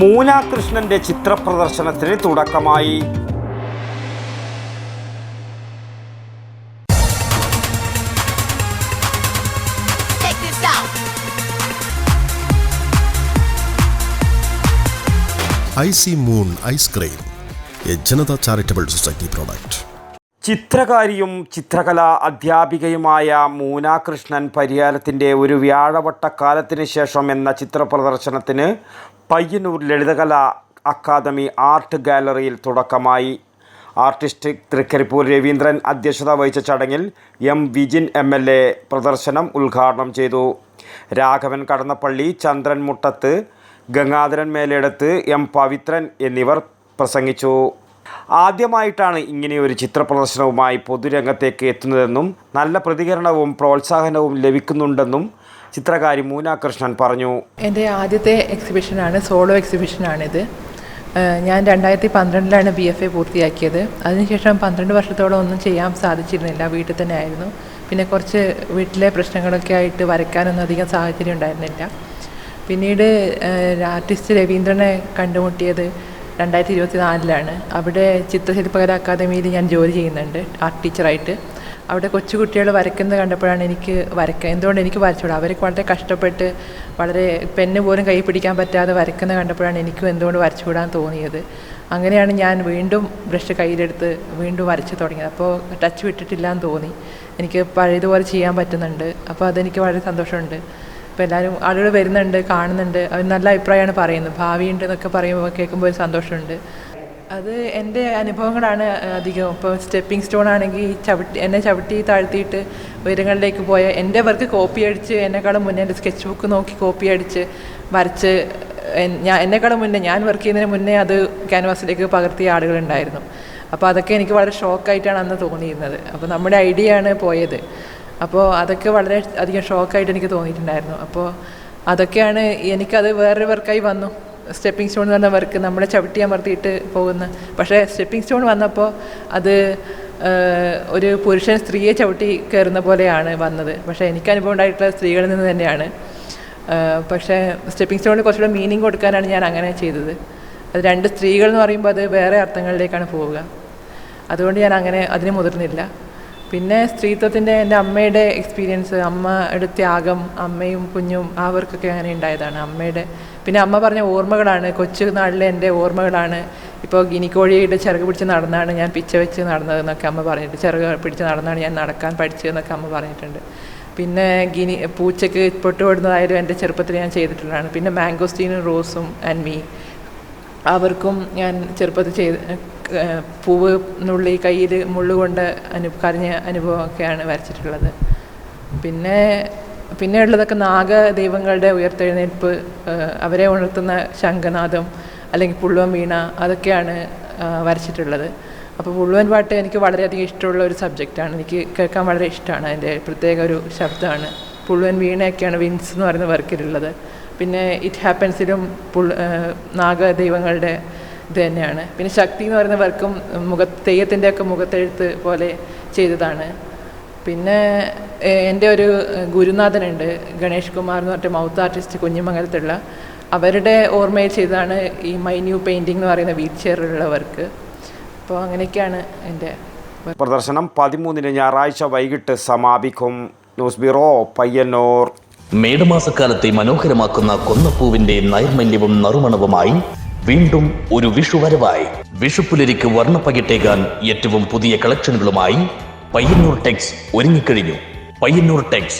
മൂന കൃഷ്ണന്റെ ചിത്രപ്രദർശനത്തിന് തുടക്കമായി. Icy moon ice cream, a Janata charitable society product. ചിത്രകാരിയും ചിത്രകലാ അധ്യാപികയുമായ മൂന കൃഷ്ണൻ പരിയാരത്തിൻ്റെ ഒരു വ്യാഴവട്ടക്കാലത്തിന് ശേഷം എന്ന ചിത്രപ്രദർശനത്തിന് പയ്യന്നൂർ ലളിതകലാ അക്കാദമി ആർട്ട് ഗാലറിയിൽ തുടക്കമായി. ആർട്ടിസ്റ്റ് തൃക്കരിപ്പൂർ രവീന്ദ്രൻ അധ്യക്ഷത വഹിച്ച ചടങ്ങിൽ എം വിജിൻ MLA പ്രദർശനം ഉദ്ഘാടനം ചെയ്തു. രാഘവൻ കടന്നപ്പള്ളി, ചന്ദ്രൻ മുട്ടത്ത്, ഗംഗാധരൻ മേലെടുത്ത്, എം പവിത്രൻ എന്നിവർ പ്രസംഗിച്ചു. ആദ്യമായിട്ടാണ് ഇങ്ങനെയൊരു ചിത്രപ്രദർശനവുമായി പൊതുരംഗത്തേക്ക് എത്തുന്നതെന്നും നല്ല പ്രതികരണവും പ്രോത്സാഹനവും ലഭിക്കുന്നുണ്ടെന്നും ചിത്രകാരി മൂന കൃഷ്ണൻ പറഞ്ഞു. എൻ്റെ ആദ്യത്തെ എക്സിബിഷനാണ്, സോളോ എക്സിബിഷനാണിത്. ഞാൻ 2012 BFA പൂർത്തിയാക്കിയത്. അതിനുശേഷം 12 വർഷത്തോളം ഒന്നും ചെയ്യാൻ സാധിച്ചിരുന്നില്ല, വീട്ടിൽ തന്നെ ആയിരുന്നു. പിന്നെ കുറച്ച് വീട്ടിലെ പ്രശ്നങ്ങളൊക്കെ ആയിട്ട് വരയ്ക്കാനൊന്നും അധികം സാഹചര്യം ഉണ്ടായിരുന്നില്ല. പിന്നീട് ആർട്ടിസ്റ്റ് രവീന്ദ്രനെ കണ്ടുമുട്ടിയത് 2024 അവിടെ ചിത്രശില്പകലാ അക്കാദമിയിൽ ഞാൻ ജോലി ചെയ്യുന്നുണ്ട് ആർട്ട് ടീച്ചറായിട്ട്. അവിടെ കൊച്ചുകുട്ടികൾ വരയ്ക്കുന്നത് കണ്ടപ്പോഴാണ് എന്തുകൊണ്ട് എനിക്ക് വരച്ചുകൂടാ, അവർക്ക് വളരെ കഷ്ടപ്പെട്ട് വളരെ പെണ്ണ് പോലും കൈ പിടിക്കാൻ പറ്റാതെ വരയ്ക്കുന്നത് കണ്ടപ്പോഴാണ് എനിക്കും എന്തുകൊണ്ട് വരച്ചുകൂടാൻ തോന്നിയത്. അങ്ങനെയാണ് ഞാൻ വീണ്ടും ബ്രഷ് കയ്യിലെടുത്ത് വീണ്ടും വരച്ച് തുടങ്ങിയത്. അപ്പോൾ ടച്ച് വിട്ടിട്ടില്ല എന്ന് തോന്നി. എനിക്ക് പഴയതുപോലെ ചെയ്യാൻ പറ്റുന്നുണ്ട്. അപ്പോൾ അതെനിക്ക് വളരെ സന്തോഷമുണ്ട്. ഇപ്പോൾ എല്ലാവരും ആളുകൾ വരുന്നുണ്ട്, കാണുന്നുണ്ട്, അവർ നല്ല അഭിപ്രായമാണ് പറയുന്നത്. ഭാവിയുണ്ട് എന്നൊക്കെ പറയുമ്പോൾ കേൾക്കുമ്പോൾ ഒരു സന്തോഷമുണ്ട്. അത് എൻ്റെ അനുഭവങ്ങളാണ് അധികം. ഇപ്പോൾ സ്റ്റെപ്പിംഗ് സ്റ്റോൺ ആണെങ്കിൽ എന്നെ ചവിട്ടി താഴ്ത്തിയിട്ട് ഉയരങ്ങളിലേക്ക് പോയ എൻ്റെ വർക്ക് കോപ്പി അടിച്ച് എന്നെക്കാളും മുന്നേ എൻ്റെ സ്കെച്ച് ബുക്ക് നോക്കി കോപ്പി അടിച്ച് വരച്ച് എന്നെക്കാളും മുന്നേ ഞാൻ വർക്ക് ചെയ്യുന്നതിന് മുന്നേ അത് ക്യാൻവാസിലേക്ക് പകർത്തിയ ആളുകളുണ്ടായിരുന്നു. അപ്പോൾ അതൊക്കെ എനിക്ക് വളരെ ഷോക്കായിട്ടാണ് അന്ന് തോന്നിയിരുന്നത്. അപ്പോൾ നമ്മുടെ ഐഡിയ ആണ് പോയത്. അപ്പോൾ അതൊക്കെ വളരെ അധികം ഷോക്കായിട്ട് എനിക്ക് തോന്നിയിട്ടുണ്ടായിരുന്നു. അപ്പോൾ അതൊക്കെയാണ് എനിക്കത് വേറൊരു വർക്കായി വന്നു. സ്റ്റെപ്പിംഗ് സ്റ്റോൺ എന്ന് പറഞ്ഞ വർക്ക് നമ്മളെ ചവിട്ടി അമർത്തിയിട്ട് പോകുന്ന, പക്ഷേ സ്റ്റെപ്പിംഗ് സ്റ്റോൺ വന്നപ്പോൾ അത് ഒരു പുരുഷൻ സ്ത്രീയെ ചവിട്ടി കയറുന്ന പോലെയാണ് വന്നത്. പക്ഷേ എനിക്ക് അനുഭവം ഉണ്ടായിട്ടുള്ള സ്ത്രീകളിൽ നിന്ന് തന്നെയാണ്. പക്ഷേ സ്റ്റെപ്പിംഗ് സ്റ്റോണിൽ കുറച്ചുകൂടെ മീനിങ് കൊടുക്കാനാണ് ഞാൻ അങ്ങനെ ചെയ്തത്. അത് രണ്ട് സ്ത്രീകൾ എന്ന് പറയുമ്പോൾ അത് വേറെ അർത്ഥങ്ങളിലേക്കാണ് പോവുക. അതുകൊണ്ട് ഞാൻ അങ്ങനെ അതിന് മുതിർന്നില്ല. പിന്നെ സ്ത്രീത്വത്തിൻ്റെ എൻ്റെ അമ്മയുടെ എക്സ്പീരിയൻസ്, അമ്മയുടെ ത്യാഗം, അമ്മയും കുഞ്ഞും അവർക്കൊക്കെ അങ്ങനെ ഉണ്ടായതാണ് അമ്മയുടെ. പിന്നെ അമ്മ പറഞ്ഞ ഓർമ്മകളാണ്, കൊച്ചു നാളിലെ എൻ്റെ ഓർമ്മകളാണ്. ഇപ്പോൾ ഗിനിക്കോഴിയുടെ ചിറക് പിടിച്ച് നടന്നാണ് ഞാൻ പിച്ച വെച്ച് നടന്നതെന്നൊക്കെ അമ്മ പറഞ്ഞിട്ട്, ചിറക് പിടിച്ച് നടന്നാണ് ഞാൻ നടക്കാൻ പഠിച്ചതെന്നൊക്കെ അമ്മ പറഞ്ഞിട്ടുണ്ട്. പിന്നെ പൂച്ചയ്ക്ക് പൊട്ടുപെടുന്നതായാലും എൻ്റെ ചെറുപ്പത്തിൽ ഞാൻ ചെയ്തിട്ടുള്ളതാണ്. പിന്നെ മാംഗോസ്റ്റീനും റോസും ആൻഡ് മീ, അവർക്കും ഞാൻ ചെറുപ്പത്തിൽ പൂവ് നുള്ളി കയ്യിൽ മുള്ളുകൊണ്ട് കരഞ്ഞ അനുഭവമൊക്കെയാണ് വരച്ചിട്ടുള്ളത്. പിന്നെ ഉള്ളതൊക്കെ നാഗദൈവങ്ങളുടെ ഉയർത്തെഴുന്നേൽപ്പ്, അവരെ ഉണർത്തുന്ന ശംഖനാദം അല്ലെങ്കിൽ പുള്ളുവൻ വീണ, അതൊക്കെയാണ് വരച്ചിട്ടുള്ളത്. അപ്പോൾ പുള്ളുവൻ പാട്ട് എനിക്ക് വളരെയധികം ഇഷ്ടമുള്ള ഒരു സബ്ജക്റ്റാണ്. എനിക്ക് കേൾക്കാൻ വളരെ ഇഷ്ടമാണ്. അതിൻ്റെ പ്രത്യേക ഒരു ശബ്ദമാണ്. പുള്ളുവൻ വീണയൊക്കെയാണ് വിൻസ് എന്ന് പറയുന്ന വർക്കിലുള്ളത്. പിന്നെ ഇറ്റ് ഹാപ്പൻസിലും നാഗദൈവങ്ങളുടെ ഇത് തന്നെയാണ്. പിന്നെ ശക്തി എന്ന് പറയുന്ന വർക്കും തെയ്യത്തിൻ്റെയൊക്കെ മുഖത്തെഴുത്ത് പോലെ ചെയ്തതാണ്. പിന്നെ എൻ്റെ ഒരു ഗുരുനാഥനുണ്ട്, ഗണേഷ് കുമാർ എന്ന് പറഞ്ഞിട്ട് മൗത്ത് ആർട്ടിസ്റ്റ്, കുഞ്ഞിമംഗലത്തുള്ള, അവരുടെ ഓർമ്മയിൽ ചെയ്തതാണ് ഈ മൈന്യൂ പെയിൻറ്റിംഗ് എന്ന് പറയുന്ന വീൽ ചെയറിലുള്ള വർക്ക്. അപ്പോൾ അങ്ങനെയൊക്കെയാണ് എൻ്റെ പ്രദർശനം 13 ഞായറാഴ്ച വൈകിട്ട് സമാപിക്കും. News bureau, Payyanur. മേടമാസക്കാലത്തെ മനോഹരമാക്കുന്ന കൊന്നപ്പൂവിന്റെ നൈർമല്യവും നറുമണവുമായി വീണ്ടും ഒരു വിഷു വരവായി. വിഷുപ്പുലരിക്ക് വർണ്ണപ്പകിട്ടേകാൻ ഏറ്റവും പുതിയ കളക്ഷനുകളുമായി പയ്യന്നൂർ ടെക്സ് ഒരുങ്ങിക്കഴിഞ്ഞു. Payyanur Tex,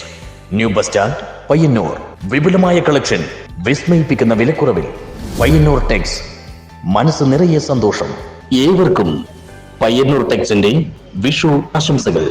new bus stand, Payyanur. വിപുലമായ കളക്ഷൻ, വിസ്മയിപ്പിക്കുന്ന വിലക്കുറവിൽ. പയ്യന്നൂർ ടെക്സ്, മനസ്സ് നിറയെ സന്തോഷം. ഏവർക്കും പയ്യന്നൂർ ടെക്സിന്റെ വിഷു ആശംസകൾ.